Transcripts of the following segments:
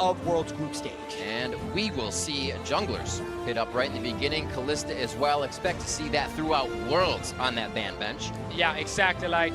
of World's group stage. And we will see junglers hit up right in the beginning, Kalista as well. Expect to see that throughout Worlds on that ban bench. Yeah, exactly. Like,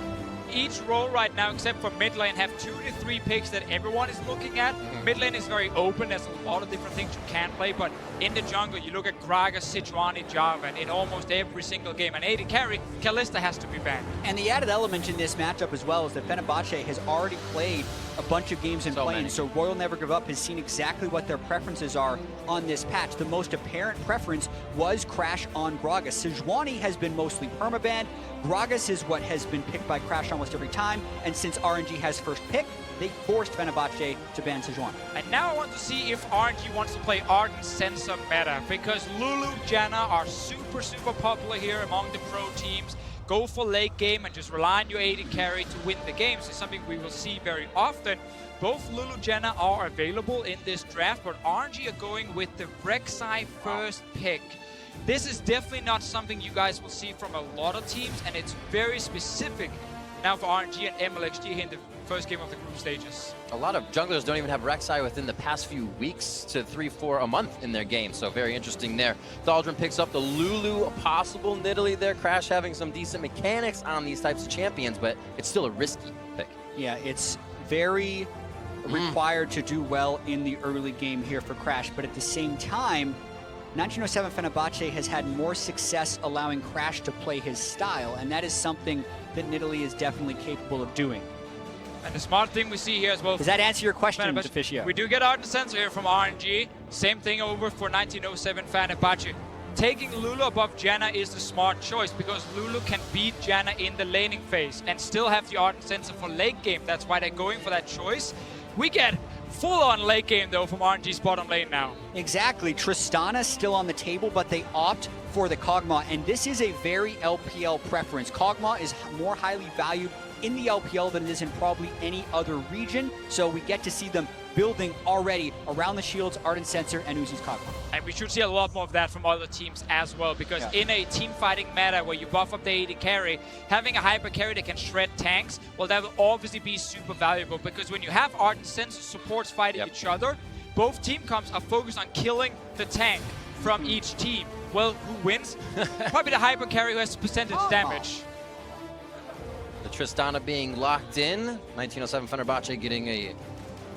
each role right now, except for mid lane, have 2 to 3 picks that everyone is looking at. Mid lane is very open. There's a lot of different things you can play, but in the jungle, you look at Gragas, Sejuani, Jarvan in almost every single game. And AD carry, Kalista has to be banned. And the added element in this matchup as well is that Fenerbahce has already played a bunch of games in play, so Royal Never Give Up has seen exactly what their preferences are on this patch. The most apparent preference was Crash on Gragas. Sejuani has been mostly permabanned. Gragas is what has been picked by Crash almost every time, and since RNG has first pick, they forced Fenerbahce to ban Sejuani. And now I want to see if RNG wants to play Ardent Sensor meta, because Lulu, Janna are super popular here among the pro teams. Go for late game and just rely on your AD carry to win the games is something we will see very often. Both Lulu, Janna are available in this draft, but RNG are going with the Rek'Sai first pick. This is definitely not something you guys will see from a lot of teams, and it's very specific now for RNG and MLXG here in the first game of the group stages. A lot of junglers don't even have Rek'Sai within the past few weeks to 3-4 a month in their game, so very interesting there. Thaldrun picks up the Lulu, a possible Nidalee there. Crash having some decent mechanics on these types of champions, but it's still a risky pick. Yeah, it's very required to do well in the early game here for Crash, but at the same time, 1907 Fenerbahce has had more success allowing Crash to play his style, and that is something that Nidalee is definitely capable of doing. And the smart thing we see here as well... Does that answer your question, Deficio? We do get Ardent Sensor here from RNG. Same thing over for 1907 Fenerbahce. Taking Lulu above Janna is the smart choice, because Lulu can beat Janna in the laning phase and still have the Ardent Sensor for late game. That's why they're going for that choice. We get full-on late game, though, from RNG's bottom lane now. Exactly. Tristana still on the table, but they opt for the Kog'Maw, and this is a very LPL preference. Kog'Maw is more highly valued in the LPL than it is in probably any other region, so we get to see them building already around the shields, Ardent Sensor, and Uzi's Kog'Maw. And we should see a lot more of that from other teams as well, because in a team fighting meta where you buff up the AD carry, having a hyper carry that can shred tanks, well, that will obviously be super valuable, because when you have Ardent Sensor supports fighting each other, both team comps are focused on killing the tank from each team. Well, who wins? Probably the hyper carry who has percentage damage. The Tristana being locked in. 1907 Fenerbahce getting a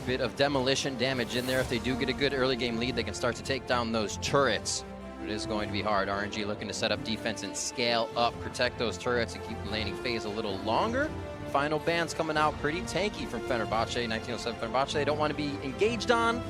bit of demolition damage in there. If they do get a good early game lead, they can start to take down those turrets. It is going to be hard. RNG looking to set up defense and scale up, protect those turrets and keep the laning phase a little longer. Final ban's coming out pretty tanky from Fenerbahce. 1907 Fenerbahce, they don't want to be engaged on.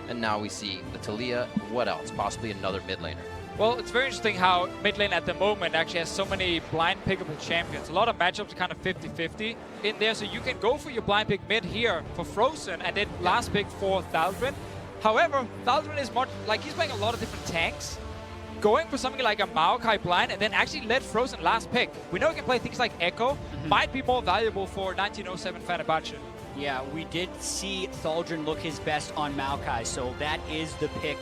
And now we see the Taliyah. What else? Possibly another mid laner. Well, it's very interesting how mid lane at the moment actually has so many blind pickable champions. A lot of matchups are kind of 50-50 in there, so you can go for your blind pick mid here for Frozen and then last pick for Thaldrun. However, Thaldrun is much like he's playing a lot of different tanks. Going for something like a Maokai blind and then actually let Frozen last pick. We know he can play things like Echo, might be more valuable for 1907 Fenerbahce. Yeah, we did see Thaldrun look his best on Maokai, so that is the pick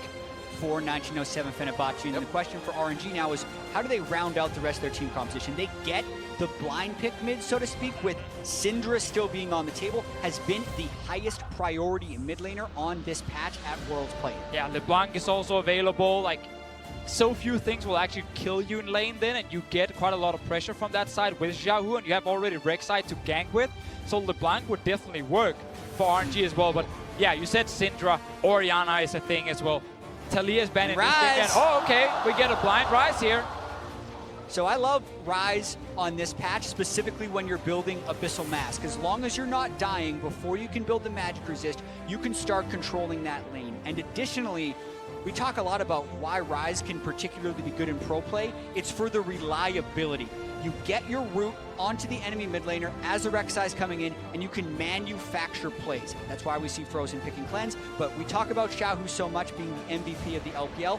for 1907 Fenerbahce. And the question for RNG now is, how do they round out the rest of their team composition? They get the blind pick mid, so to speak, with Syndra still being on the table, has been the highest priority mid laner on this patch at Worlds Play. Yeah, LeBlanc is also available. Like, so few things will actually kill you in lane then, and you get quite a lot of pressure from that side with Xiaohu, and you have already Rek'Sai to gank with. So LeBlanc would definitely work for RNG as well. But yeah, you said Syndra, Orianna is a thing as well. Taliyah's banning this again. Oh, okay. We get a blind Rise here. So I love Rise on this patch, specifically when you're building Abyssal Mask. As long as you're not dying before you can build the magic resist, you can start controlling that lane. And additionally, we talk a lot about why Rise can particularly be good in pro play. It's for the reliability. You get your root onto the enemy mid laner as the Rek'Sai's coming in, and you can manufacture plays. That's why we see Frozen picking Cleanse, but we talk about Xiaohu so much being the MVP of the LPL,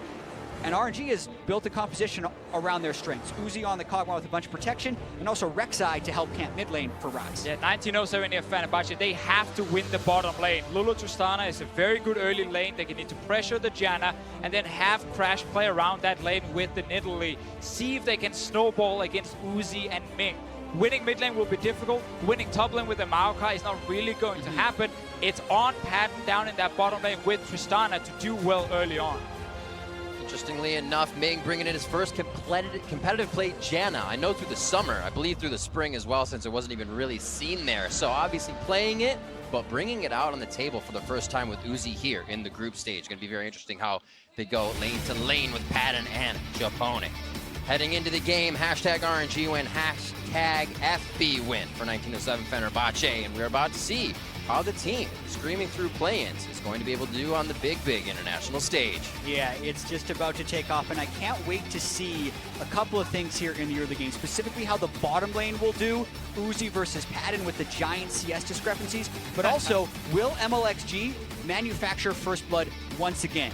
and RNG has built a composition around their strengths. Uzi on the Kog'Maw with a bunch of protection, and also Rek'Sai to help camp mid lane for Rise. Yeah, 1907 here Fenerbahce, they have to win the bottom lane. Lulu Tristana is a very good early lane. They can need to pressure the Janna and then have Crash play around that lane with the Nidalee. See if they can snowball against Uzi and Ming. Winning mid lane will be difficult. Winning top lane with the Maokai is not really going to happen. it's on Patton down in that bottom lane with Tristana to do well early on. Interestingly enough, Ming bringing in his first competitive play, Janna. I know through the summer, I believe through the spring as well, since it wasn't even really seen there. So obviously playing it, but bringing it out on the table for the first time with Uzi here in the group stage. Going to be very interesting how they go lane to lane with Patton and Japone. Heading into the game, hashtag RNG win, hashtag FB win for 1907 Fenerbahce. And we're about to see how the team, screaming through play-ins, is going to be able to do on the big international stage. Yeah, it's just about to take off, and I can't wait to see a couple of things here in the early game, specifically how the bottom lane will do, Uzi versus Patton with the giant CS discrepancies, but also, will MLXG manufacture First Blood once again?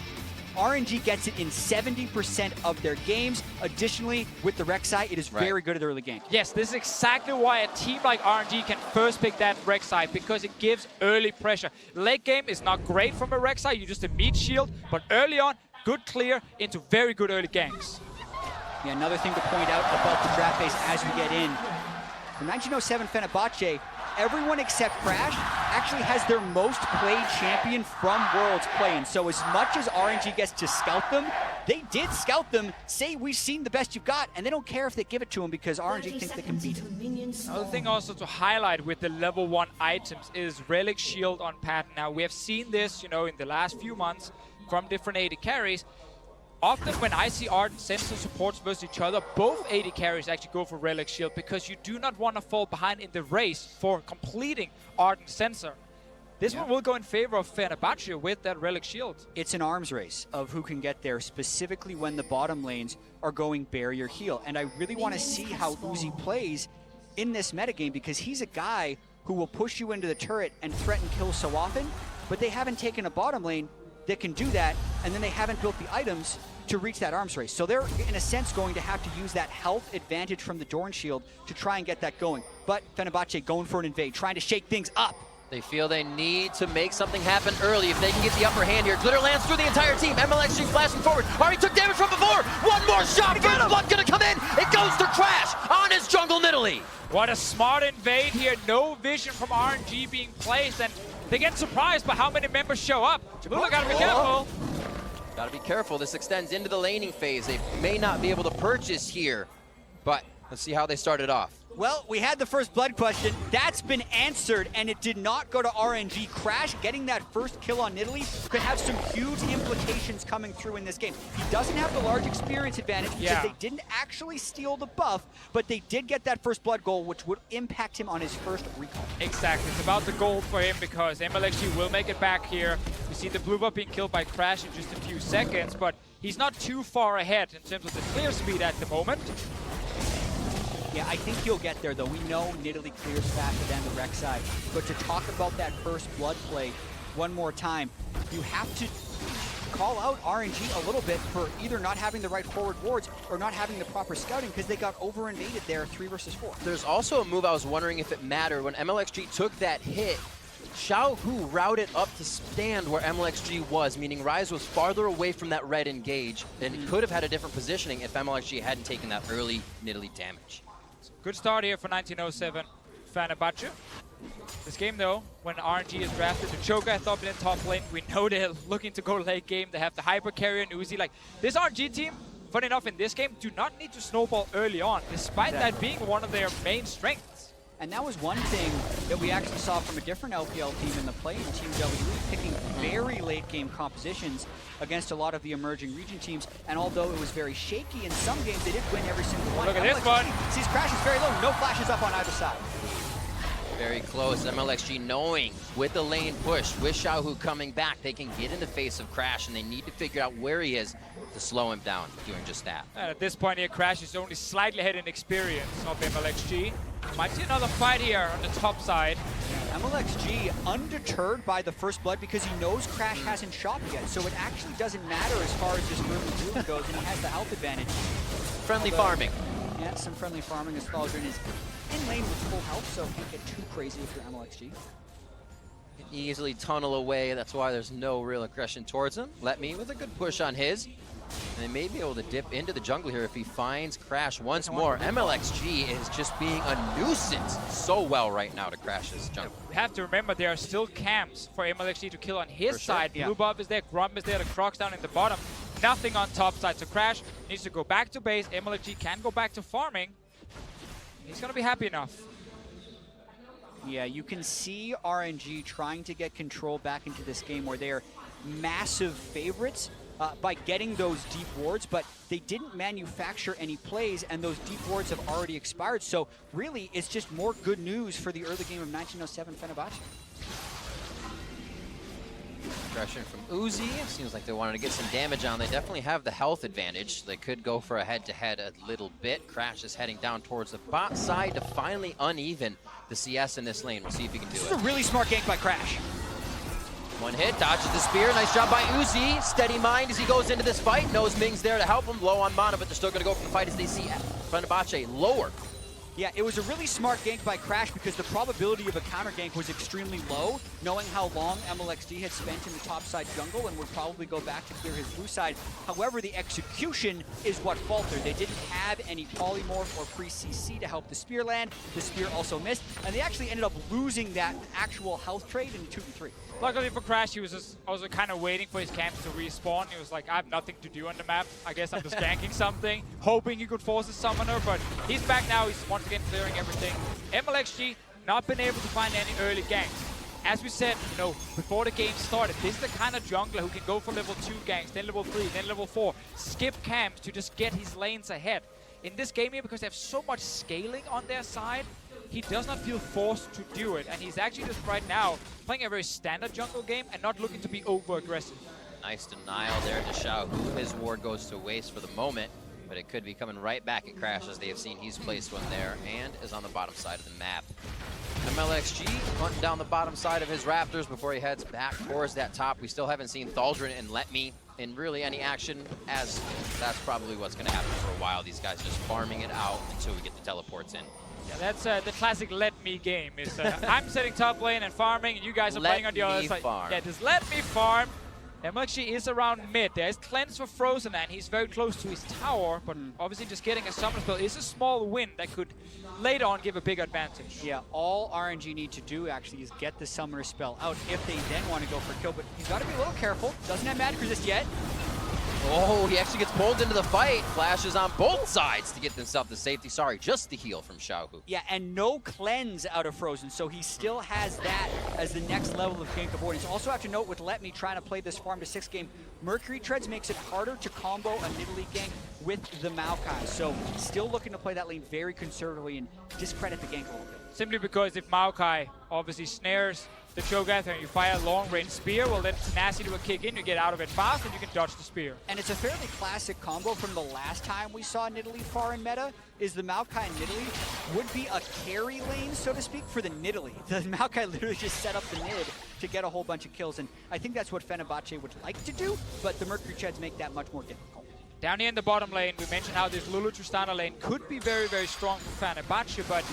RNG gets it in 70% of their games. Additionally, with the Rek'Sai, it is very good at the early game. Yes, this is exactly why a team like RNG can first pick that Rek'Sai, because it gives early pressure. Late game is not great from a Rek'Sai, you just a meat shield, but early on, good clear into very good early ganks. Yeah, another thing to point out about the draft phase as we get in. For 1907 Fenerbahce, everyone except Crash actually has their most played champion from Worlds playing. So as much as RNG gets to scout them, they did scout them, say we've seen the best you've got, and they don't care if they give it to them because RNG thinks they can beat it. Another thing also to highlight with the level 1 items is Relic Shield on Patton. Now we have seen this, you know, in the last few months from different AD carries. Often when I see Ardent Sensor supports versus each other, both AD carries actually go for Relic Shield because you do not want to fall behind in the race for completing Ardent Sensor. This one will go in favor of Fenerbahce with that Relic Shield. It's an arms race of who can get there, specifically when the bottom lanes are going barrier heal. And I really want to see how Uzi plays in this metagame because he's a guy who will push you into the turret and threaten kills so often, but they haven't taken a bottom lane that can do that, and then they haven't built the items to reach that arms race. So they're, in a sense, going to have to use that health advantage from the Dorn Shield to try and get that going. But Fenerbahce going for an invade, trying to shake things up. They feel they need to make something happen early if they can get the upper hand here. Glitter lands through the entire team. MLXG flashing forward. Already took damage from before. One more shot. First Blood gonna come in. It goes to Crash on his jungle Nidalee. What a smart invade here. No vision from RNG being placed, and they get surprised by how many members show up. Jamula gotta be careful. Gotta be careful. This extends into the laning phase. They may not be able to purchase here, but let's see how they started off. Well, we had the First Blood question. That's been answered, and it did not go to RNG. Crash getting that first kill on Nidalee could have some huge implications coming through in this game. He doesn't have the large experience advantage because they didn't actually steal the buff, but they did get that First Blood goal, which would impact him on his first recall. Exactly. It's about the gold for him because MLXG will make it back here. We see the blue buff being killed by Crash in just a few seconds, but he's not too far ahead in terms of the clear speed at the moment. Yeah, I think he'll get there, though. We know Nidalee clears faster than the Rek'Sai. But to talk about that First Blood play one more time, you have to call out RNG a little bit for either not having the right forward wards or not having the proper scouting because they got over-invaded there 3 versus 4. There's also a move I was wondering if it mattered. When MLXG took that hit, Xiaohu routed up to stand where MLXG was, meaning Ryze was farther away from that red engage, and it could have had a different positioning if MLXG hadn't taken that early Nidalee damage. Good start here for 1907 Fenerbahce. This game though, when RNG is drafted, the Choker I thought in top lane. We know they're looking to go late game. They have the Hyper Carrier and Uzi. Like this RNG team, funny enough in this game, do not need to snowball early on, despite that being one of their main strengths. And that was one thing that we actually saw from a different LPL team in the play, in Team W, picking very late game compositions against a lot of the emerging region teams. And although it was very shaky in some games, they did win every single one. Look at this one. Sees Crash is very low, no flashes up on either side. Very close. MLXG knowing with the lane push, with Xiaohu coming back, they can get in the face of Crash, and they need to figure out where he is to slow him down, doing just that. And at this point here, Crash is only slightly ahead in experience of MLXG. Might see another fight here on the top side. MLXG undeterred by the First Blood because he knows Crash hasn't shot yet, so it actually doesn't matter as far as this move goes, and he has the health advantage. Friendly farming. Yeah, some friendly farming as Falgren is in lane with full health, so can't get too crazy if you're MLXG. can easily tunnel away. That's why there's no real aggression towards him. Let me with a good push on his. And they may be able to dip into the jungle here if he finds Crash once more. MLXG is just being a nuisance so well right now to Crash's jungle. We have to remember there are still camps for MLXG to kill on his side. Yeah. Blue buff is there, Grump is there, the Croc's down in the bottom. Nothing on top side. So Crash needs to go back to base. MLXG can go back to farming. He's going to be happy enough. Yeah, you can see RNG trying to get control back into this game where they're massive favorites by getting those deep wards, but they didn't manufacture any plays, and those deep wards have already expired. So really, it's just more good news for the early game of 1907 Fenerbahce. Aggression from Uzi. Seems like they wanted to get some damage on. They definitely have the health advantage. They could go for a head-to-head a little bit. Crash is heading down towards the bot side to finally uneven the CS in this lane. We'll see if he can do This it. is a really smart gank by Crash. One hit, dodges the spear. Nice job by Uzi. Steady mind as he goes into this fight. Knows Ming's there to help him. Low on mana, but they're still going to go for the fight as they see Fenerbahce lower. Yeah, it was a really smart gank by Crash because the probability of a counter gank was extremely low, knowing how long MLXD had spent in the top side jungle and would probably go back to clear his blue side. However, the execution is what faltered. They didn't have any polymorph or pre-CC to help the spear land. The spear also missed, and they actually ended up losing that actual health trade in 2v3. Luckily for Crash, he was just also kind of waiting for his camps to respawn. He was like, I have nothing to do on the map. I guess I'm just ganking something, hoping he could force a summoner, but he's back now. He's once again clearing everything. MLXG not been able to find any early ganks. As we said, you know, before the game started, this is the kind of jungler who can go for level 2 ganks, then level 3, then level 4, skip camps to just get his lanes ahead. In this game here, because they have so much scaling on their side, he does not feel forced to do it, and he's actually just right now playing a very standard jungle game and not looking to be over-aggressive. Nice denial there to Xiao Hu. His ward goes to waste for the moment, but it could be coming right back at Crash as they have seen he's placed one there and is on the bottom side of the map. MLXG hunting down the bottom side of his Raptors before he heads back towards that top. We still haven't seen Thaldrin and Let Me in really any action, as that's probably what's going to happen for a while. These guys just farming it out until we get the teleports in. Yeah, that's the classic let me game. Is I'm setting top lane and farming, and you guys are playing on the other side. Farm. Yeah, just let me farm. MLXG is around mid. There's cleanse for Frozen, and he's very close to his tower, but obviously just getting a summon spell is a small win that could later on give a big advantage. Yeah, all RNG need to do actually is get the summoner spell out if they then want to go for kill, but he's got to be a little careful. Doesn't have magic resist yet. Oh, he actually gets pulled into the fight. Flashes on both sides to get himself the safety. Sorry, just the heal from Xiao Hu. Yeah, and no cleanse out of Frozen, so he still has that as the next level of gank avoidance. Also have to note with Let Me trying to play this farm to 6 game, Mercury Treads makes it harder to combo a Nidalee gank with the Maokai. So still looking to play that lane very conservatively and discredit the gank a little bit. Simply because if Maokai obviously snares the Cho'Gath and you fire a long-range spear, well then Tenacity will kick in, you get out of it fast, and you can dodge the spear. And it's a fairly classic combo from the last time we saw Nidalee far in meta, is the Maokai and Nidalee would be a carry lane, so to speak, for the Nidalee. The Maokai literally just set up the mid to get a whole bunch of kills, and I think that's what Fenerbahce would like to do, but the Mercury Treads make that much more difficult. Down here in the bottom lane, we mentioned how this Lulu Tristana lane could be very, very strong for Fenerbahce, but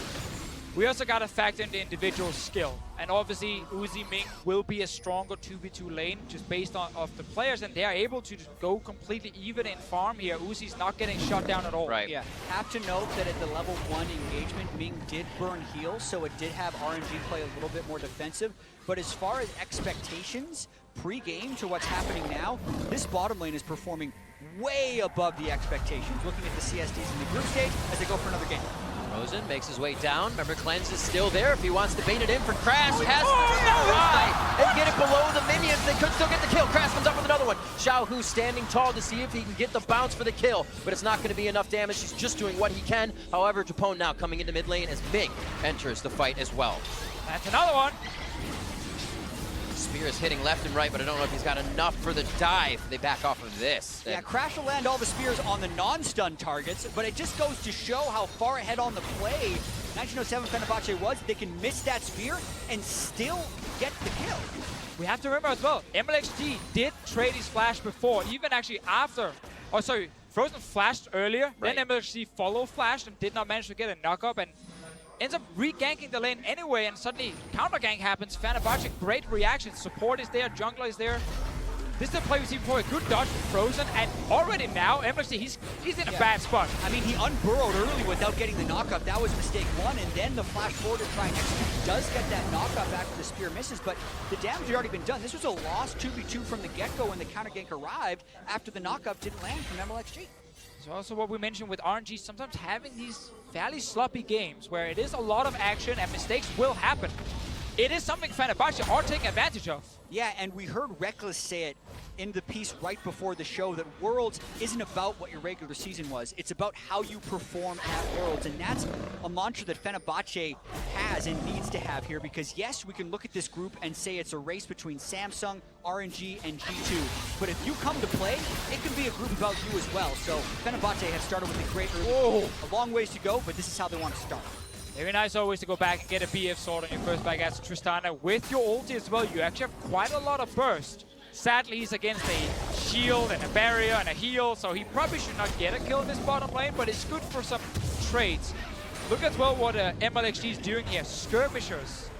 we also got to factor in the individual skill. And obviously, Uzi Ming will be a stronger 2v2 lane just based on of the players, and they are able to just go completely even in farm here. Uzi's not getting shut down at all. Right. Yeah, have to note that at the level 1 engagement, Ming did burn heals, so it did have RNG play a little bit more defensive. But as far as expectations, pre-game to what's happening now, this bottom lane is performing way above the expectations. Looking at the CSDs in the group stage as they go for another game. Rosen makes his way down. Remember, Cleanse is still there if he wants to bait it in for Crash. Has to try and get it below the minions. They could still get the kill. Crash comes up with another one. Xiao Hu standing tall to see if he can get the bounce for the kill, but it's not going to be enough damage. He's just doing what he can. However, Japone now coming into mid lane as Ming enters the fight as well. That's another one. Spear is hitting left and right, but I don't know if he's got enough for the dive. They back off of this. Yeah, Crash will land all the spears on the non-stun targets, but it just goes to show how far ahead on the play 1907 Fenerbahce was. They can miss that spear and still get the kill. We have to remember as well, MLXG did trade his flash before, even actually after. Oh, sorry, Frozen flashed earlier, Right. then MLXG follow flashed and did not manage to get a knock-up, and ends up re-ganking the lane anyway, and suddenly counter-gank happens. Fenerbahce, great reaction. Support is there, jungler is there. This is the play we've seen before. A good dodge from Frozen, and already now, MLXG, he's in a bad spot. I mean, he unburrowed early without getting the knockup. That was mistake one, and then the flash forward to try and execute. Does get that knockup after the spear misses, but the damage had already been done. This was a lost 2v2 from the get-go when the counter gank arrived after the knockup didn't land from MLXG. It's also what we mentioned with RNG, sometimes having these fairly sloppy games where it is a lot of action and mistakes will happen. It is something Fenerbahce are taking advantage of. Yeah, and we heard Reckless say it in the piece right before the show that Worlds isn't about what your regular season was. It's about how you perform at Worlds, and that's a mantra that Fenerbahce has and needs to have here because, yes, we can look at this group and say it's a race between Samsung, RNG, and G2, but if you come to play, it can be a group about you as well. So Fenerbahce have started with a great early, a long ways to go, but this is how they want to start. Very nice always to go back and get a BF sword on your first back as Tristana. With your ulti as well, you actually have quite a lot of burst. Sadly, he's against a shield and a barrier and a heal, so he probably should not get a kill in this bottom lane, but it's good for some trades. Look as well what MLXG is doing here. Skirmishers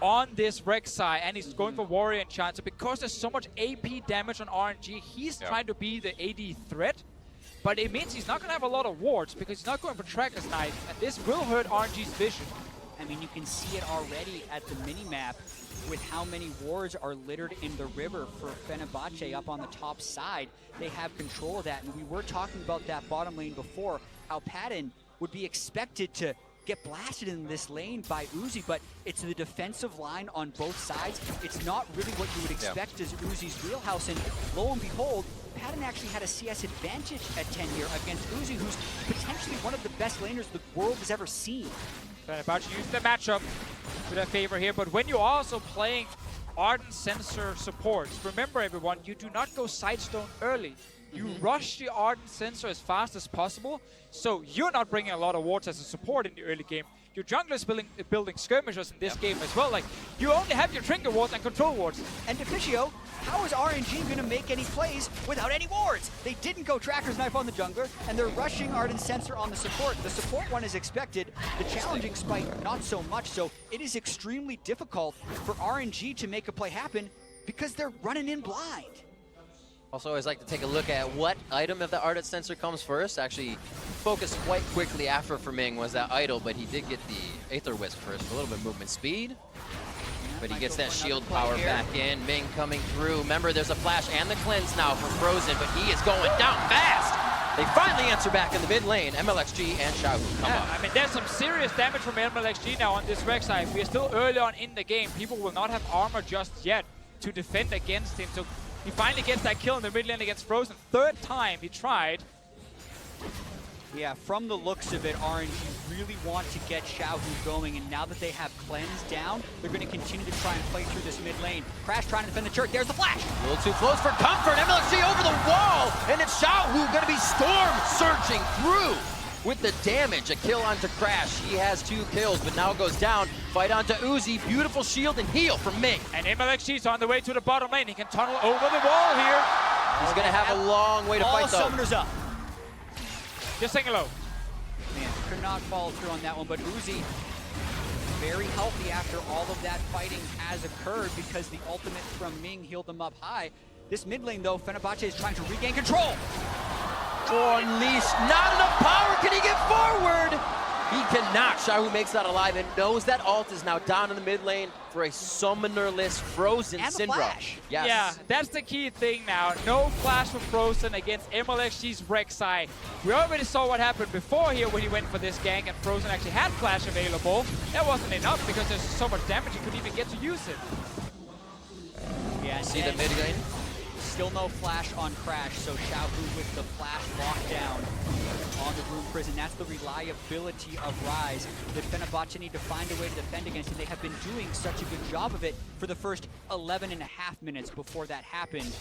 on this Rek'Sai, and he's going for Warrior Enchant. So because there's so much AP damage on RNG, he's trying to be the AD threat. But it means he's not going to have a lot of wards because he's not going for Tracker's Knife, and this will hurt RNG's vision. I mean, you can see it already at the mini-map with how many wards are littered in the river for Fenerbahce up on the top side. They have control of that, and we were talking about that bottom lane before, how Patton would be expected to get blasted in this lane by Uzi, but it's the defensive line on both sides. It's not really what you would expect as Uzi's wheelhouse, and lo and behold, Patton actually had a CS advantage at 10 here against Uzi, who's potentially one of the best laners the world has ever seen. Fenerbahce used the matchup to their favor here, but when you're also playing Ardent Sensor supports, remember everyone, you do not go Sidestone early. You rush the Ardent Sensor as fast as possible, so you're not bringing a lot of wards as a support in the early game. Your jungler is building skirmishers in this game as well. Like, you only have your trinket wards and control wards. And Deficio, how is RNG going to make any plays without any wards? They didn't go Tracker's Knife on the jungler, and they're rushing Ardent Sensor on the support. The support one is expected, the challenging spike not so much, so it is extremely difficult for RNG to make a play happen because they're running in blind. Also, I always like to take a look at what item of the Ardent Sensor comes first. Actually, focused quite quickly after for Ming was that idol, but he did get the Aether Wisp first for a little bit of movement speed. But he gets that shield power back in. Ming coming through. Remember, there's a flash and the cleanse now for Frozen, but he is going down fast. They finally answer back in the mid lane. MLXG and Xiaohu come up. I mean, there's some serious damage from MLXG now on this Rek'Sai. We are still early on in the game. People will not have armor just yet to defend against him. So he finally gets that kill in the mid lane against Frozen. Third time he tried. Yeah, from the looks of it, RNG really want to get Xiaohu going, and now that they have cleanse down, they're going to continue to try and play through this mid lane. Crash trying to defend the turret. There's the flash. A little too close for comfort. MLXG over the wall, and it's Xiaohu going to be storm surging through with the damage. A kill onto Crash. He has 2 kills, but now goes down. Fight onto Uzi. Beautiful shield and heal from Ming. And MLXG's on the way to the bottom lane. He can tunnel over the wall here. He's going to have a long way to fight, though. All summoners up. Just saying hello. Man, could not follow through on that one, but Uzi very healthy after all of that fighting has occurred because the ultimate from Ming healed them up high. This mid lane, though, Fenerbahce is trying to regain control. Oh, unleashed. Not enough power. Can he get forward? He cannot. Xiaohu makes that alive and knows that ult is now down in the mid lane for a summonerless Frozen and Syndra. Flash. Yes. Yeah, that's the key thing now. No flash for Frozen against MLXG's Rek'Sai. We already saw what happened before here when he went for this gank and Frozen actually had flash available. That wasn't enough because there's so much damage he couldn't even get to use it. Yeah, See the mid lane? Still no flash on Crash, so Xiaohu with the flash lockdown on the Rune Prison. That's the reliability of Rise that Fenerbahce need to find a way to defend against, and they have been doing such a good job of it for the first 11.5 minutes before that happened,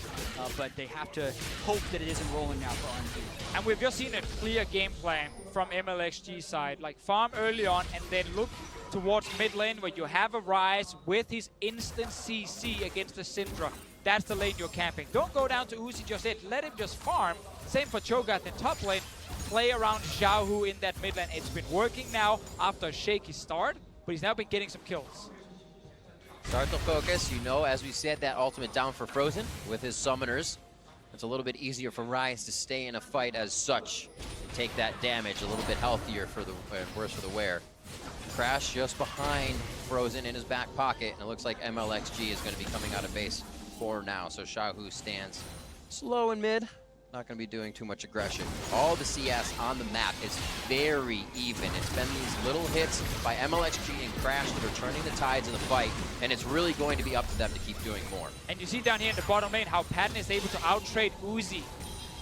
but they have to hope that it isn't rolling now for RNG. And we've just seen a clear game plan from MLXG side, like farm early on and then look towards mid lane where you have a Rise with his instant CC against the Syndra. That's the lane you're camping. Don't go down to Uzi just yet. Let him just farm. Same for Cho'Gath in top lane. play around Xiaohu in that mid lane. It's been working now after a shaky start, but he's now been getting some kills. Start the focus, you know, as we said, that ultimate down for Frozen with his summoners. It's a little bit easier for Rise to stay in a fight as such and take that damage, a little bit healthier for the worse for the wear. Crash just behind Frozen in his back pocket, and it looks like MLXG is going to be coming out of base for now. So Xiaohu stands slow in mid, not going to be doing too much aggression. All the CS on the map is very even. It's been these little hits by MLXG and Crash that are turning the tides of the fight, and it's really going to be up to them to keep doing more. And you see down here in the bottom lane how Patton is able to outtrade Uzi.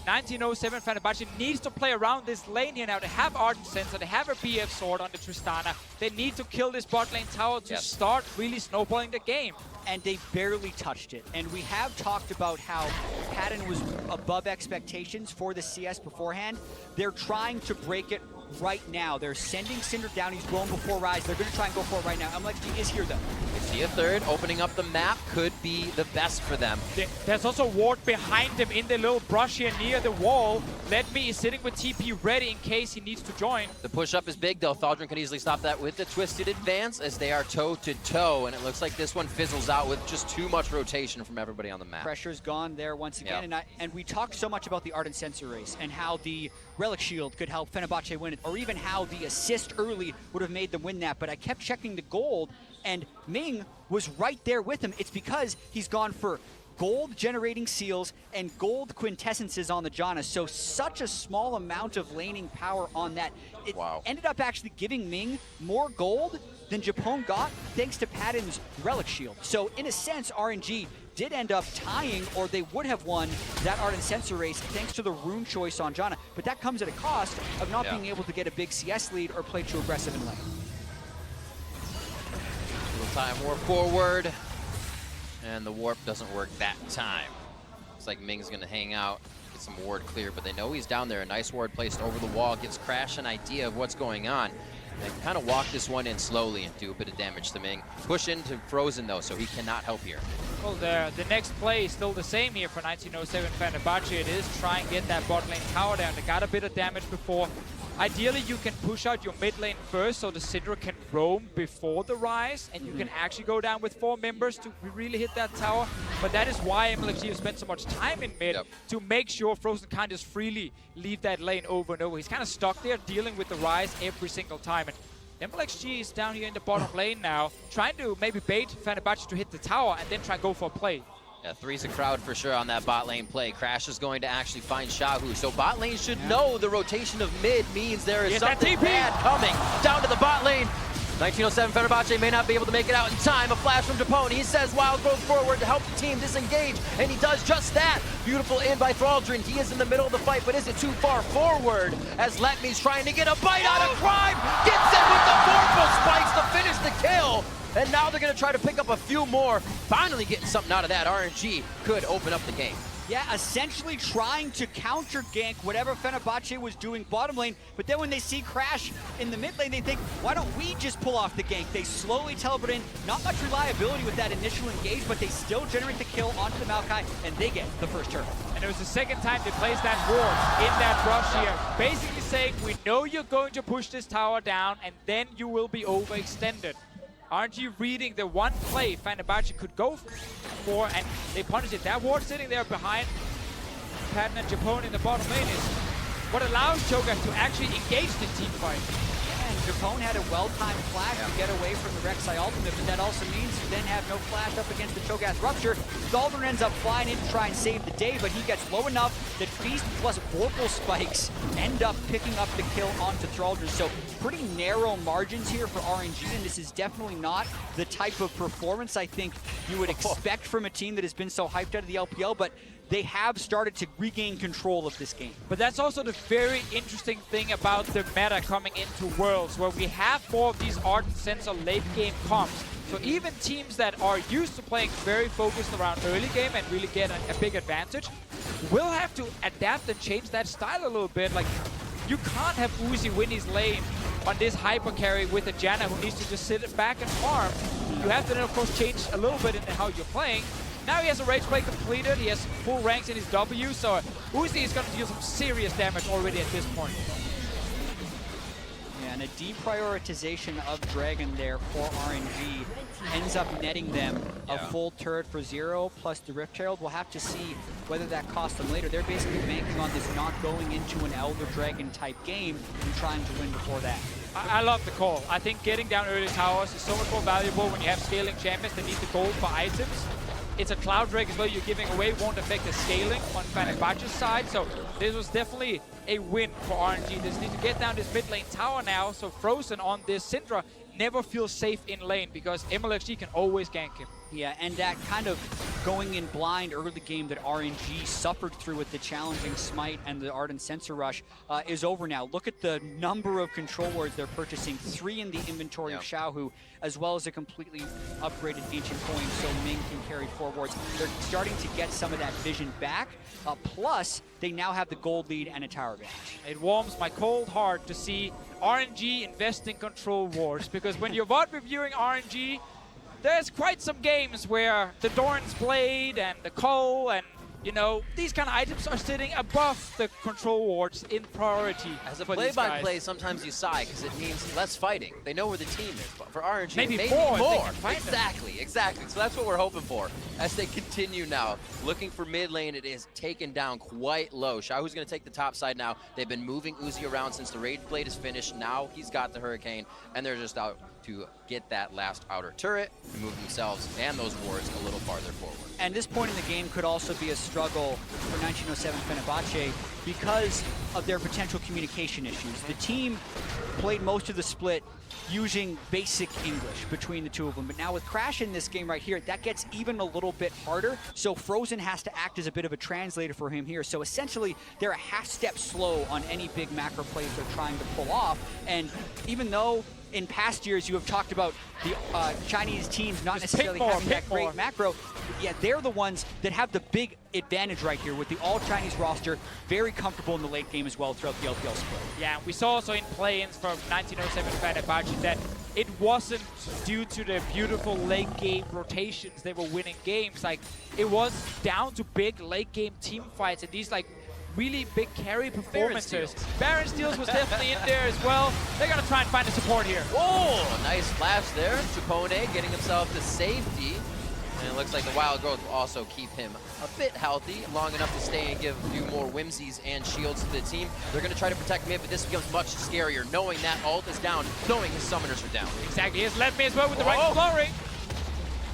1907 Fenerbahce needs to play around this lane here now. They have Ardent Sensor, they have a BF Sword on the Tristana. They need to kill this bot lane tower to start really snowballing the game. And they barely touched it. And we have talked about how Patton was above expectations for the CS beforehand. They're trying to break it right now. They're sending Cinder down. He's blown before Rise. They're going to try and go for it right now. MLXG is here, though. We see a third. Opening up the map could be the best for them. There's also ward behind him in the little brush here near the wall. Ledme is sitting with TP ready in case he needs to join. The push-up is big, though. Thaldron can easily stop that with the Twisted Advance as they are toe-to-toe, and it looks like this one fizzles out with just too much rotation from everybody on the map. Pressure's gone there once again, and we talked so much about the Ardent Sensor race and how the Relic Shield could help Fenerbahce win it, or even how the assist early would have made them win that, but I kept checking the gold, and Ming was right there with him. It's because he's gone for gold generating seals and gold quintessences on the Janna, so such a small amount of laning power on that. It ended up actually giving Ming more gold than Japone got thanks to Patton's Relic Shield. So in a sense, RNG did end up tying, or they would have won that Ardent Sensor race thanks to the rune choice on Janna, but that comes at a cost of not being able to get a big CS lead or play too aggressive in lane. Little time warp forward. And the warp doesn't work that time. Looks like Ming's gonna hang out, get some ward clear, but they know he's down there. A nice ward placed over the wall, gives Crash an idea of what's going on. They kind of walk this one in slowly and do a bit of damage to Ming. Push into Frozen though, so he cannot help here. Well, the next play is still the same here for 1907 Fenerbahce. It is try and get that bot lane tower down. They got a bit of damage before. Ideally, you can push out your mid lane first so the Syndra can roam before the Rise, and you can actually go down with 4 members to really hit that tower. But that is why MLXG have spent so much time in mid to make sure Frozen can't just freely leave that lane over and over. He's kind of stuck there dealing with the Rise every single time. And MLXG is down here in the bottom lane now, trying to maybe bait Fenerbahce to hit the tower and then try and go for a play. Yeah, three's a crowd for sure on that bot lane play. Crash is going to actually find Xiaohu. So bot lane should know the rotation of mid means there is something bad coming down to the bot lane. 1907 Fenerbahce may not be able to make it out in time. A flash from Japone. He says Wild goes forward to help the team disengage, and he does just that. Beautiful in by Thaldron. He is in the middle of the fight, but is it too far forward as Letme's trying to get a bite out of Crime? Gets it with the Vorpal spikes to finish the kill. And now they're going to try to pick up a few more. Finally getting something out of that. RNG could open up the game. Yeah, essentially trying to counter gank whatever Fenerbahce was doing bottom lane, but then when they see Crash in the mid lane, they think, why don't we just pull off the gank? They slowly teleport in. Not much reliability with that initial engage, but they still generate the kill onto the Maokai, and they get the first turn. And it was the second time they placed that ward in that rush here, basically saying, we know you're going to push this tower down, and then you will be overextended. RNG reading the one play Fenerbahce could go for, and they punish it. That ward sitting there behind Patton and Japone in the bottom lane is what allows Cho'Gath to actually engage the team fight. And Japone had a well-timed flash to get away from the Rek'Sai ultimate, but that also means you then have no flash up against the Cho'Gath Rupture. Thaldron ends up flying in to try and save the day, but he gets low enough that Feast plus Vorpal spikes end up picking up the kill onto Thaldron. So pretty narrow margins here for RNG, and this is definitely not the type of performance I think you would expect from a team that has been so hyped out of the LPL, but they have started to regain control of this game. But that's also the very interesting thing about the meta coming into Worlds, where we have more of these Ardent Sensor late game comps. So even teams that are used to playing very focused around early game and really get a big advantage will have to adapt and change that style a little bit. Like, you can't have Uzi win his lane on this hyper carry with a Janna who needs to just sit back and farm. You have to then of course change a little bit in how you're playing. Now he has a Rage Play completed, he has full ranks in his W, so Uzi is going to deal some serious damage already at this point. Yeah, and a deprioritization of Dragon there for RNG ends up netting them a full turret for 0 plus the Rift Herald. We'll have to see whether that costs them later. They're basically banking on this not going into an Elder Dragon type game and trying to win before that. I love the call. I think getting down early towers is so much more valuable when you have scaling champions that need the gold for items. It's a Cloud Drake as well you're giving away, won't affect the scaling on Fenerbahce's side, so this was definitely a win for RNG. They just need to get down this mid lane tower now, so Frozen on this Syndra never feels safe in lane because MLXG can always gank him. Yeah, and that kind of going in blind early game that RNG suffered through with the challenging Smite and the Ardent Sensor Rush is over now. Look at the number of control wards they're purchasing. 3 in the inventory of Xiaohu, as well as a completely upgraded Ancient Coin, so Ming can carry 4 wards. They're starting to get some of that vision back, plus they now have the gold lead and a tower advantage. It warms my cold heart to see RNG invest in control wards, because when you're VOD reviewing RNG, there's quite some games where the Doran's Blade and the Cole and, you know, these kind of items are sitting above the control wards in priority. As a play-by-play, sometimes you sigh because it means less fighting. They know where the team is, but for RNG, maybe more. Exactly. So that's what we're hoping for as they continue now. Looking for mid lane, it is taken down quite low. Xiaohu's going to take the top side now. They've been moving Uzi around since the Rage Blade is finished. Now he's got the Hurricane, and they're just out to get that last outer turret, move themselves and those wards a little farther forward. And this point in the game could also be a struggle for 1907 Fenerbahce because of their potential communication issues. The team played most of the split using basic English between the two of them, but now with Crash in this game right here, that gets even a little bit harder, so Frozen has to act as a bit of a translator for him here. So essentially, they're a half step slow on any big macro plays they're trying to pull off, and even though in past years you have talked about the Chinese teams not necessarily having that great macro, yeah, they're the ones that have the big advantage right here with the all-Chinese roster, very comfortable in the late game as well throughout the LPL split. Yeah, we saw also in play-ins from 1907 Fenerbahce that it wasn't due to the beautiful late game rotations they were winning games. Like, it was down to big late game team fights and these like really big carry performances. Baron Steals was definitely in there as well. They're gonna try and find the support here. Oh, nice flash there. Chupone getting himself to safety. And it looks like the Wild Growth will also keep him a bit healthy, long enough to stay and give a few more whimsies and shields to the team. They're going to try to protect mid, but this becomes much scarier, knowing that ult is down, knowing his summoners are down. Exactly, he has left me as well with the right flurry.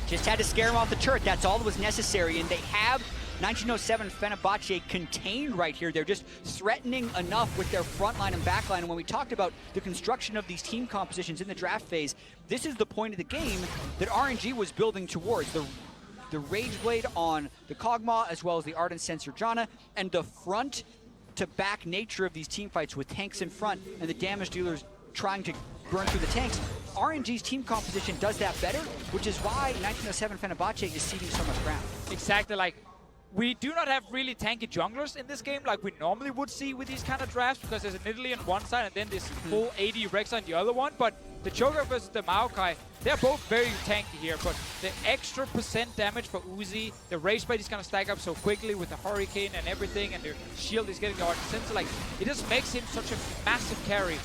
Just had to scare him off the turret, that's all that was necessary, and they have 1907 Fenerbahce contained right here. They're just threatening enough with their front line and back line. And when we talked about the construction of these team compositions in the draft phase, this is the point of the game that RNG was building towards. The Rage Blade on the Kog'Maw, as well as the Ardent Sensor Janna, and the front to back nature of these team fights with tanks in front and the damage dealers trying to burn through the tanks. RNG's team composition does that better, which is why 1907 Fenerbahce is ceding so much ground. Exactly, like, we do not have really tanky junglers in this game like we normally would see with these kind of drafts, because there's an Italy on one side and then this full 80 Rex on the other one. But the Joker versus the Maokai, they're both very tanky here, but the extra % damage for Uzi, the Rage Blade is going to stack up so quickly with the Hurricane and everything, and their shield is getting the Ardent Sensor. Like, it just makes him such a massive carry.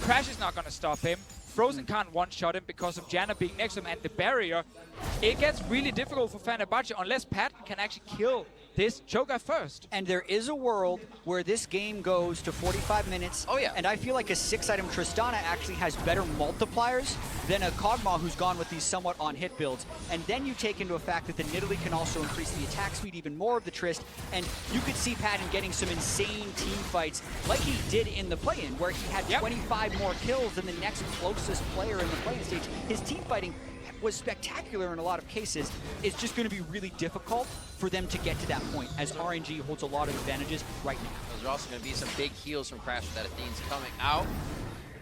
Crash is not going to stop him. Frozen can't one-shot him because of Janna being next to him and the barrier. It gets really difficult for Fenerbahce unless Patton can actually kill this Joker first. And there is a world where this game goes to 45 minutes. Oh, yeah. And I feel like a 6-item Tristana actually has better multipliers than a Kog'Maw who's gone with these somewhat on-hit builds. And then you take into effect that the Nidalee can also increase the attack speed even more of the Trist. And you could see Patton getting some insane team fights like he did in the play-in, where he had 25 more kills than the next closest player in the play-in stage. His team fighting was spectacular in a lot of cases. It's just going to be really difficult for them to get to that point, as RNG holds a lot of advantages right now. Those are also going to be some big heals from Crash with that Athene's coming out.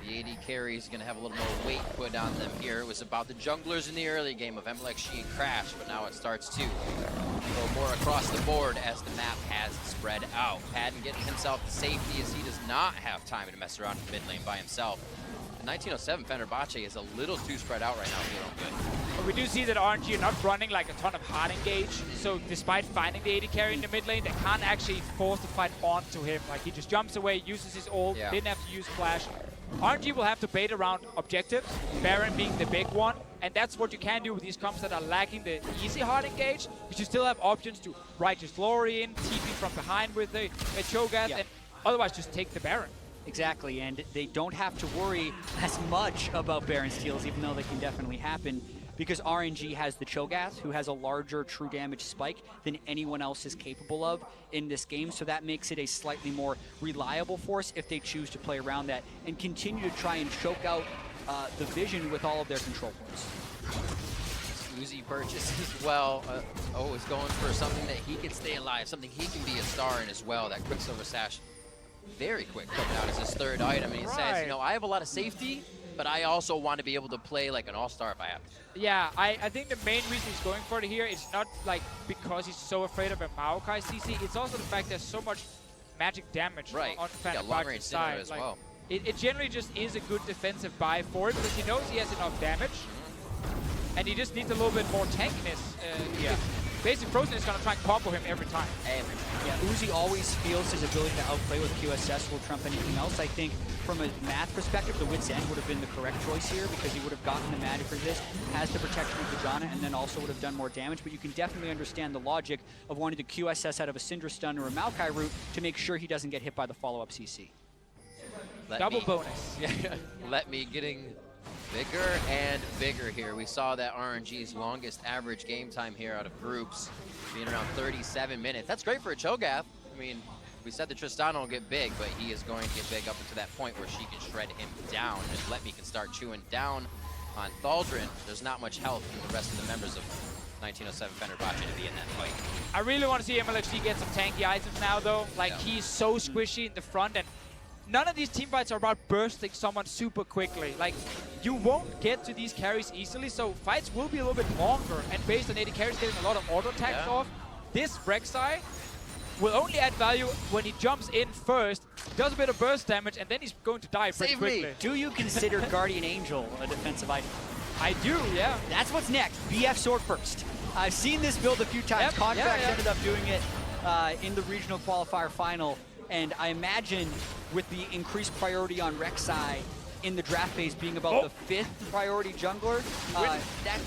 The AD carry is going to have a little more weight put on them here. It was about the junglers in the early game of MLXG and Crash, but now it starts to go more across the board as the map has spread out. Padden getting himself to safety as he does not have time to mess around in mid lane by himself. 1907 Fenerbahce is a little too spread out right now, feeling good. But we do see that RNG are not running like a ton of hard engage, so despite finding the AD carry in the mid lane, they can't actually force the fight onto him. Like, he just jumps away, uses his ult, didn't have to use flash. RNG will have to bait around objectives, Baron being the big one, and that's what you can do with these comps that are lacking the easy hard engage, but you still have options to Righteous Glory in, TP from behind with a Cho'Gath, and otherwise just take the Baron. Exactly, and they don't have to worry as much about Baron steals, even though they can definitely happen, because RNG has the Cho'Gath, who has a larger true damage spike than anyone else is capable of in this game, so that makes it a slightly more reliable force if they choose to play around that and continue to try and choke out the vision with all of their control points. Uzi purchase as well. Is going for something that he can stay alive, something he can be a star in as well. That Quicksilver Sash, very quick coming out as his third item. And he says, you know, I have a lot of safety, but I also want to be able to play like an all-star if I have to. Yeah, I think the main reason he's going for it here is not like because he's so afraid of a Maokai CC. It's also the fact there's so much magic damage on Fenerbahce's side. As well. It generally just is a good defensive buy for him because he knows he has enough damage. And he just needs a little bit more tankiness. Basically, Frozen is going to try and combo him every time. Yeah, Uzi always feels his ability to outplay with QSS will trump anything else. I think from a math perspective, the Wit's End would have been the correct choice here because he would have gotten the magic resist, has the protection of the Janna, and then also would have done more damage. But you can definitely understand the logic of wanting to QSS out of a Syndra stun or a Maokai route to make sure he doesn't get hit by the follow-up CC. Double bonus. Let me getting bigger and bigger here. We saw that RNG's longest average game time here out of groups being around 37 minutes. That's great for a Cho'Gath. I mean, we said the Tristana will get big, but he is going to get big up to that point where she can shred him down. And Let Me can start chewing down on Thaldrin. There's not much health in the rest of the members of 1907 Fenerbahce to be in that fight. I really want to see MLXG get some tanky items now, though. Like, he's so squishy in the front, and none of these team fights are about bursting someone super quickly. Like, you won't get to these carries easily, so fights will be a little bit longer. And based on AD carries getting a lot of auto attacks off, this Rek'Sai will only add value when he jumps in first, does a bit of burst damage, and then he's going to die pretty quickly. Do you consider Guardian Angel a defensive item? I do, yeah. That's what's next. BF Sword first. I've seen this build a few times. Contracts ended up doing it in the regional qualifier final. And I imagine with the increased priority on Rek'Sai in the draft phase being about the 5th priority jungler,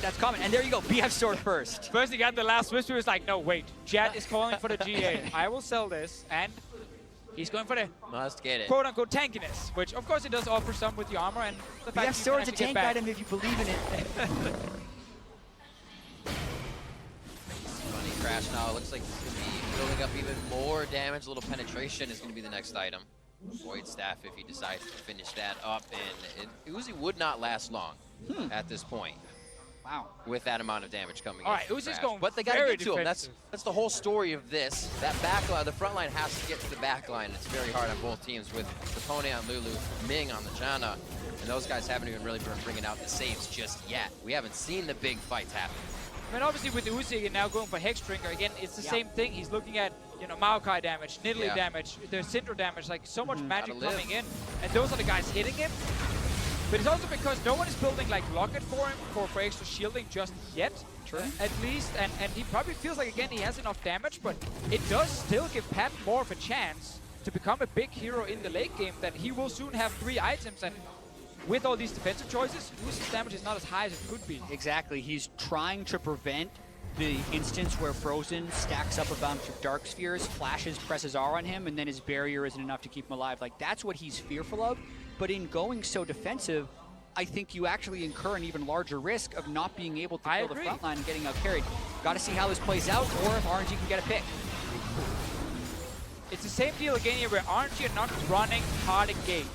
that's common. And there you go, BF Sword first. First he got the last whisper, he was like, no, wait, Jet is calling for the GA. I will sell this, and he's going for the must get it quote-unquote tankiness, which of course it does offer some with the armor and the fact BF Sword's a tank item if you believe in it. Funny crash now. It looks like he's going to be building up even more damage. A little penetration is going to be the next item. Void Staff if he decides to finish that up, and Uzi would not last long at this point. Wow. With that amount of damage coming in. All right, Uzi's going but they got to get to him. That's the whole story of this. That backline, the front line has to get to the back line. It's very hard on both teams with Capone on Lulu, Ming on the Janna, and those guys haven't even really been bringing out the saves just yet. We haven't seen the big fights happen. I mean, obviously with Uzi now going for Hex Drinker, again, it's the same thing. He's looking at, you know, Maokai damage, Nidalee damage, there's Syndra damage, like so much magic coming in. And those are the guys hitting him. But it's also because no one is building like Locket for him for extra shielding just yet, at least. And he probably feels like, again, he has enough damage, but it does still give Pat more of a chance to become a big hero in the late game, that he will soon have 3 items. And with all these defensive choices, Uzi's damage is not as high as it could be. Exactly. He's trying to prevent the instance where Frozen stacks up a bunch of Dark Spheres, flashes, presses R on him, and then his barrier isn't enough to keep him alive. Like, that's what he's fearful of. But in going so defensive, I think you actually incur an even larger risk of not being able to kill the front line and getting out carried. Got to see how this plays out, or if RNG can get a pick. It's the same deal again here where RNG are not running hard engage.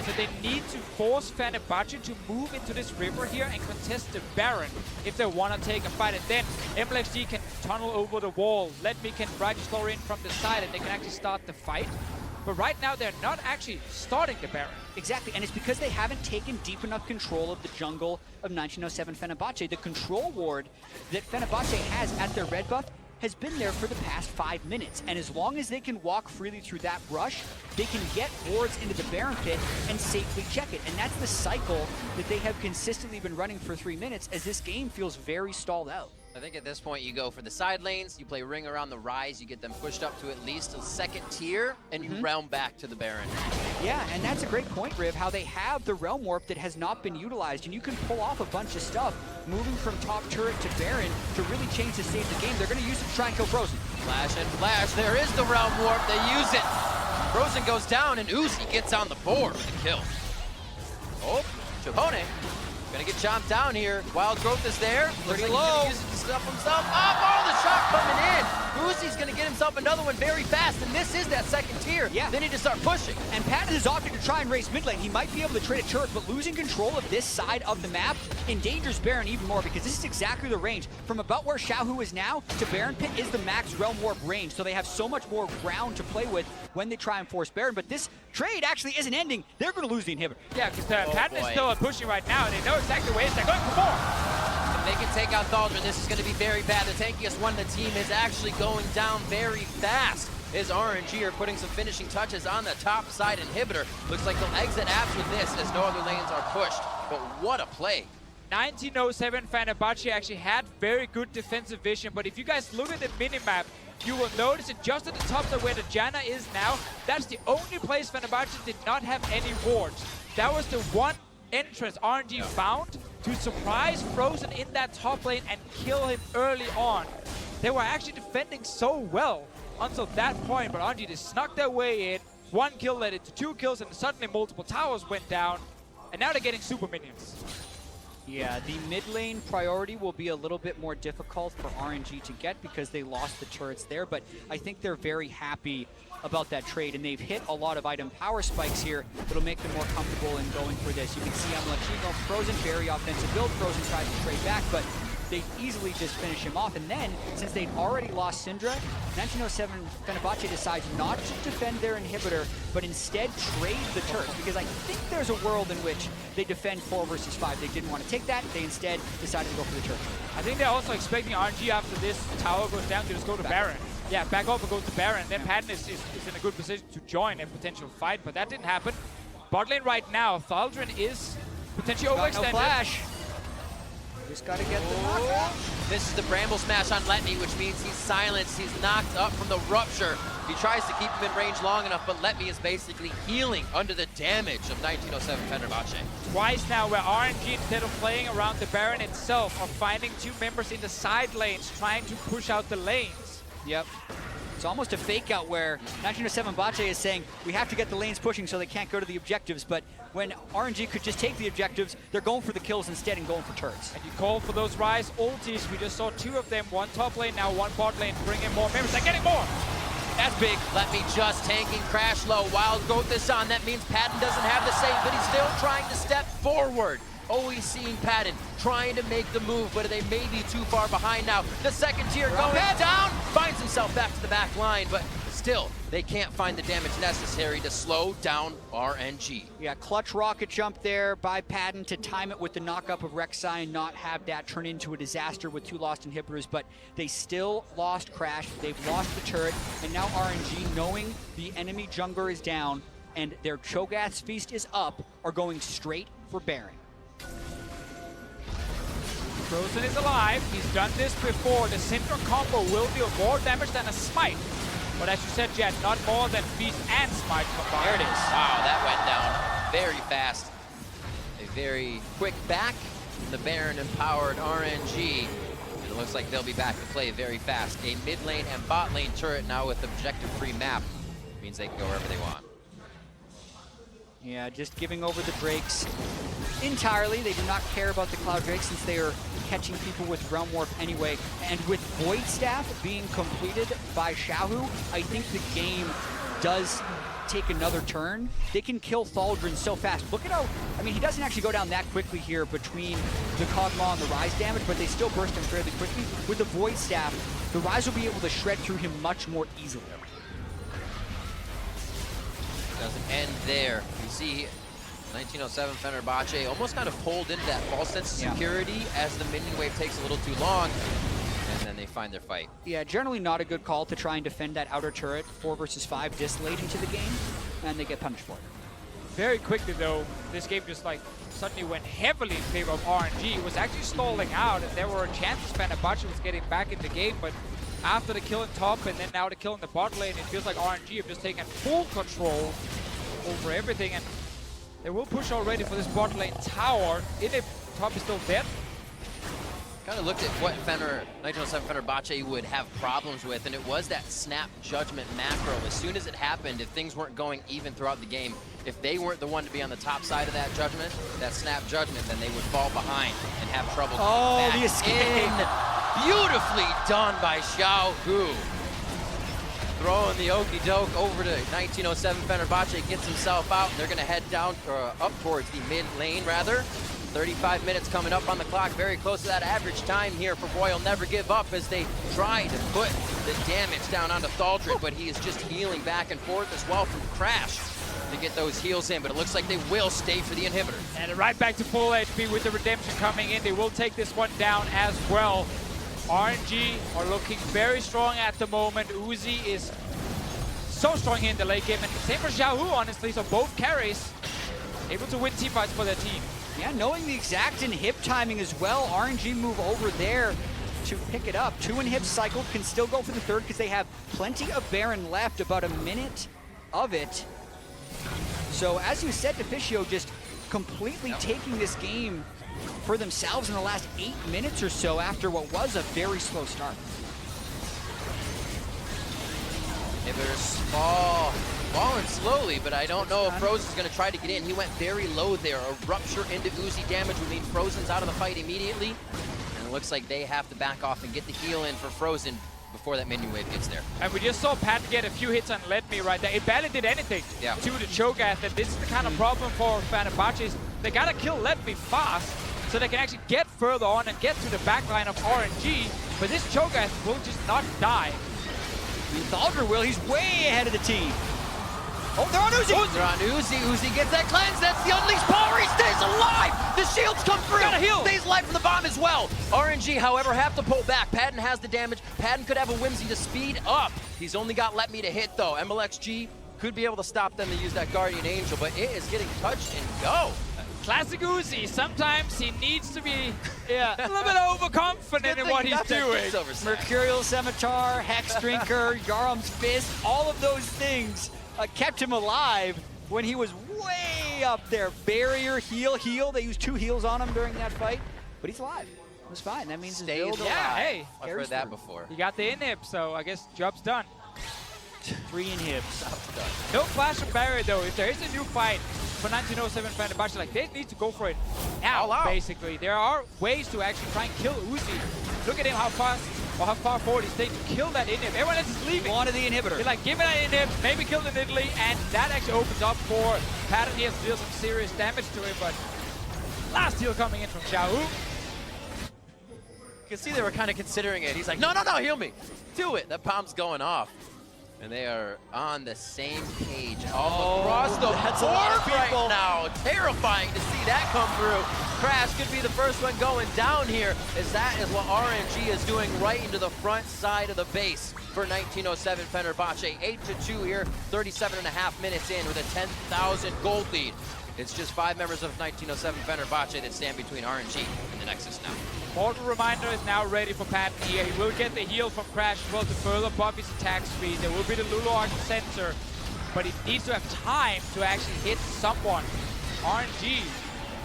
So they need to force Fenerbahce to move into this river here and contest the Baron if they want to take a fight. And then MLXG can tunnel over the wall. Let Me can Righteous Glory in from the side and they can actually start the fight. But right now they're not actually starting the Baron. Exactly, and it's because they haven't taken deep enough control of the jungle of 1907 Fenerbahce. The control ward that Fenerbahce has at their red buff has been there for the past 5 minutes. And as long as they can walk freely through that brush, they can get wards into the Baron pit and safely check it. And that's the cycle that they have consistently been running for 3 minutes, as this game feels very stalled out. I think at this point you go for the side lanes, you play ring around the Rise, you get them pushed up to at least a second tier, and you realm back to the Baron. Yeah, and that's a great point, Riv, how they have the Realm Warp that has not been utilized, and you can pull off a bunch of stuff, moving from top turret to Baron to really change the state of the game. They're going to use it to try and kill Frozen. Flash and flash, there is the Realm Warp, they use it. Frozen goes down, and Uzi gets on the board with a kill. Oh, Chapone. Gonna get chomped down here. Wild Growth is there. Pretty Looks like low. He's gonna use it to stuff himself. Oh, the shot coming in. Uzi's gonna get himself another one very fast, and this is that second tier. Yeah. They need to start pushing. And Patton has opted to try and race mid lane. He might be able to trade a turret, but losing control of this side of the map endangers Baron even more, because this is exactly the range. From about where Xiaohu is now to Baron pit is the max Realm Warp range, so they have so much more ground to play with when they try and force Baron. But this trade actually isn't ending. They're going to lose the inhibitor. Yeah, because Patton is still pushing right now, and they know exactly where they're going for more. If they can take out Thaldrin, this is going to be very bad. The tankiest one in the team is actually going down very fast. Is RNG are putting some finishing touches on the top side inhibitor. Looks like they'll exit after this as no other lanes are pushed. But what a play. 1907 Fenerbahce actually had very good defensive vision, but if you guys look at the minimap, you will notice that just at the top of where the Janna is now, that's the only place Fenerbahce did not have any wards. That was the one entrance RNG found to surprise Frozen in that top lane and kill him early on. They were actually defending so well until that point, but RNG just snuck their way in. One kill led it to 2 kills, and suddenly multiple towers went down, and now they're getting super minions. Yeah, the mid lane priority will be a little bit more difficult for RNG to get because they lost the turrets there, but I think they're very happy about that trade, and they've hit a lot of item power spikes here that'll make them more comfortable in going for this. You can see Amalachigo, Frozen, very offensive build. Frozen tries to trade back, but they easily just finish him off. And then, since they'd already lost Syndra, 1907 Fenerbahce decides not to defend their inhibitor, but instead trade the turrets, because I think there's a world in which they defend 4 versus 5. They didn't want to take that. They instead decided to go for the turret. I think they're also expecting RNG after this tower goes down to just go to Baron. Yeah, back up and go to Baron. Then Patton is in a good position to join a potential fight, but that didn't happen. Bot lane right now, Thaldrin is potentially overextended. No flash. Just gotta get the knockout. This is the Bramble Smash on Letme, which means he's silenced. He's knocked up from the Rupture. He tries to keep him in range long enough, but Letme is basically healing under the damage of 1907 Fenerbahce. Twice now where RNG, instead of playing around the Baron itself, are finding 2 members in the side lanes trying to push out the lanes. Yep. It's almost a fake out where 1907 Bache is saying we have to get the lanes pushing so they can't go to the objectives, but when RNG could just take the objectives, they're going for the kills instead and going for turrets. And you call for those Rise ultis. We just saw 2 of them, 1 top lane, now 1 bot lane, bring in more members. They're getting more! That's big. Let me just tanking Crash Low. Wild Growth is on. That means Patton doesn't have the save, but he's still trying to step forward. Always seeing Patton trying to make the move, but they may be too far behind now. The second tier going down, finds himself back to the back line, but still, they can't find the damage necessary to slow down RNG. Yeah, clutch rocket jump there by Patton to time it with the knockup of Rek'Sai and not have that turn into a disaster with 2 lost inhibitors, but they still lost Crash, they've lost the turret, and now RNG, knowing the enemy jungler is down and their Cho'Gath's feast is up, are going straight for Baron. Frozen is alive. He's done this before. The Syndra combo will deal more damage than a Smite. But as you said, Jet, not more than Feast and Smite combined. There it is. Wow, that went down very fast. A very quick back from the Baron empowered RNG. It looks like they'll be back to play very fast. A mid lane and bot lane turret now with objective-free map. Means they can go wherever they want. Yeah, just giving over the Drakes entirely. They do not care about the Cloud Drake since they are catching people with Realm Warp anyway. And with Void Staff being completed by Xiaohu, I think the game does take another turn. They can kill Thaldrin so fast. Look at how, I mean, he doesn't actually go down that quickly here between the Kog'Maw and the Rise damage, but they still burst him fairly quickly. With the Void Staff, the Rise will be able to shred through him much more easily. Doesn't end there. You see 1907 Fenerbahce almost kind of pulled into that false sense of security as the minion wave takes a little too long. And and then they find their fight. Yeah, generally not a good call to try and defend that outer turret 4 versus 5 this late into the game, and they get punished for it. Very quickly though, this game just like suddenly went heavily in favor of RNG. It was actually stalling out, and there were chances Fenerbahce was getting back in the game, but after the kill in top and then now the kill in the bot lane, it feels like RNG have just taken full control over everything, and they will push already for this bot lane tower. Inip top is still dead. Kind of looked at what 1907 Fenerbahce would have problems with, and it was that snap judgment macro. As soon as it happened, if things weren't going even throughout the game, if they weren't the one to be on the top side of that judgment, that snap judgment, then they would fall behind and have trouble coming back the escape. in. Beautifully done by Xiao Hu. Throwing the okie doke over to 1907 Fenerbahce, gets himself out, and they're going to head down, or up towards the mid lane rather. 35 minutes coming up on the clock, very close to that average time here for Royal Never Give Up as they try to put the damage down onto Thaldred, but he is just healing back and forth as well from Crash to get those heals in, but it looks like they will stay for the inhibitor. And right back to full HP with the redemption coming in. They will take this one down as well. RNG are looking very strong at the moment. Uzi is so strong here in the late game, and same for Xiao Hu, honestly, so both carries able to win teamfights for their team. Yeah, knowing the exact inhib timing as well, RNG move over there to pick it up. 2 inhibs cycled, can still go for the third because they have plenty of Baron left, about a minute of it. So as you said, Deficio just completely taking this game for themselves in the last 8 minutes or so after what was a very slow start. Inhibitors falling slowly, but I don't know if Frozen's going to try to get in. He went very low there. A rupture into Uzi damage would mean Frozen's out of the fight immediately. And it looks like they have to back off and get the heal in for Frozen before that minion wave gets there. And we just saw Pat get a few hits on Let Me right there. It barely did anything to the Cho'Gath, and this is the kind of problem for Fenerbahce. They got to kill Let Me fast so they can actually get further on and get to the back line of RNG, but this Cho'Gath will just not die. Thaldred will, he's way ahead of the team. Oh, they're on Uzi! They're on Uzi. Uzi gets that cleanse. That's the unleashed power. He stays alive. The shields come through. Gotta heal. Stays alive from the bomb as well. RNG, however, have to pull back. Padden has the damage. Padden could have a Whimsy to speed up. He's only got Let Me to hit, though. MLXG could be able to stop them to use that Guardian Angel, but it is getting touch and go. Classic Uzi. Sometimes he needs to be a little bit overconfident in what he's doing. Mercurial Scimitar, Hex Drinker, Yarom's Fist, all of those things kept him alive when he was way up there. Barrier, heal. They used 2 heals on him during that fight, but he's alive. It was fine. That means his build alive. Yeah, hey. I've heard that before. You got the inhib, so I guess job's done. 3 inhibs. No flash of barrier though. If there is a new fight for 1907 Fenerbahce, like they need to go for it now, basically. There are ways to actually try and kill Uzi. Look at him, how far forward he's taking to kill that inhib. Everyone else is leaving. One of the inhibitor. They're like, give it an inhib, maybe kill it in Italy, and that actually opens up for Patton. He has to deal some serious damage to him, but last heal coming in from Xiao Hu. You can see they were kind of considering it. He's like, no, heal me. Do it. That bomb's going off. And they are on the same page all across the board right now. Terrifying to see that come through. Crash could be the first one going down here, as that is what RNG is doing right into the front side of the base for 1907 Fenerbahce. 8-2 here, 37.5 minutes in with a 10,000 gold lead. It's just 5 members of 1907 Fenerbahce that stand between RNG and the Nexus now. Mortal Reminder is now ready for Patton here. He will get the heal from Crash as well to further buff his attack speed. There will be the Lulu Arc sensor, but he needs to have time to actually hit someone. RNG,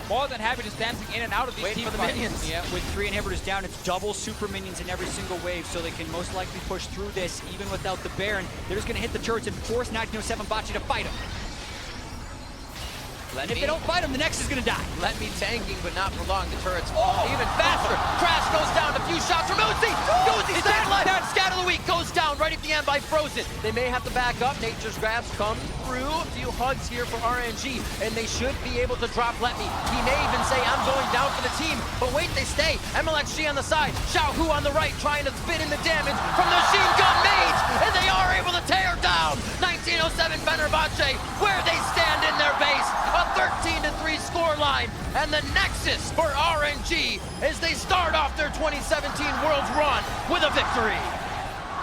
more than happy just dancing in and out of these team for the minions. Yeah, with 3 inhibitors down, it's double super minions in every single wave, so they can most likely push through this even without the Baron. They're just going to hit the turrets and force 1907 Bocce to fight him. If they don't fight him, the Nexus is going to die. Let Me tanking, but not for long. The turrets even faster. Crash goes down. A few shots from Uzi. Uzi staying alive. Scatter the Weak goes down right at the end by Frozen. They may have to back up. Nature's Grabs come through. A few hugs here for RNG, and they should be able to drop Let Me. He may even say, I'm going down for the team. But wait, they stay. MLXG on the side. Xiao Hu on the right, trying to spit in the damage from the machine gun mage, and they are able to tear down 1907 1907 Fenerbahce, where they stand in their base, a 13-3 scoreline, and the nexus for RNG as they start off their 2017 Worlds run with a victory.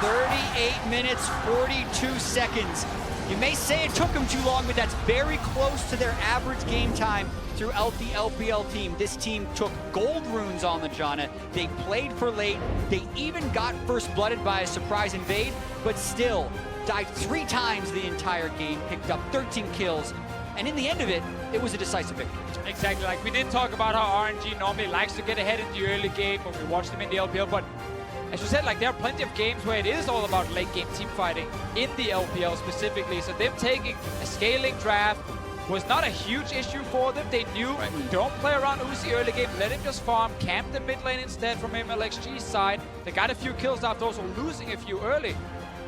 38 minutes, 42 seconds. You may say it took them too long, but that's very close to their average game time throughout the LPL team. This team took gold runes on the Jana. They played for late. They even got first blooded by a surprise invade, but still died 3 times the entire game, picked up 13 kills, and in the end of it, it was a decisive victory. Exactly, like we did talk about how RNG normally likes to get ahead in the early game when we watch them in the LPL, but as you said, like there are plenty of games where it is all about late game team fighting in the LPL specifically. So them taking a scaling draft was not a huge issue for them. They knew, don't play around Uzi early game, let him just farm, camp the mid lane instead from MLXG's side. They got a few kills after also losing a few early.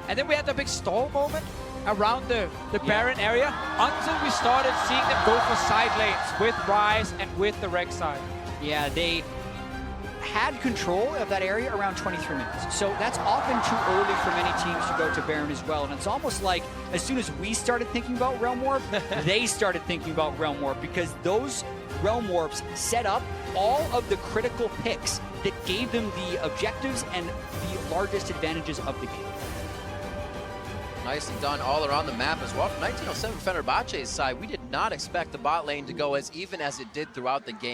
And then we had the big stall moment around the Baron area until we started seeing them go for side lanes with Ryze and with the Rek'Sai. Yeah, they had control of that area around 23 minutes. So that's often too early for many teams to go to Baron as well. And it's almost like as soon as we started thinking about Realm Warp, they started thinking about Realm Warp, because those Realm Warps set up all of the critical picks that gave them the objectives and the largest advantages of the game. Nicely done all around the map as well. From 1907 Fenerbahce's side, we did not expect the bot lane to go as even as it did throughout the game.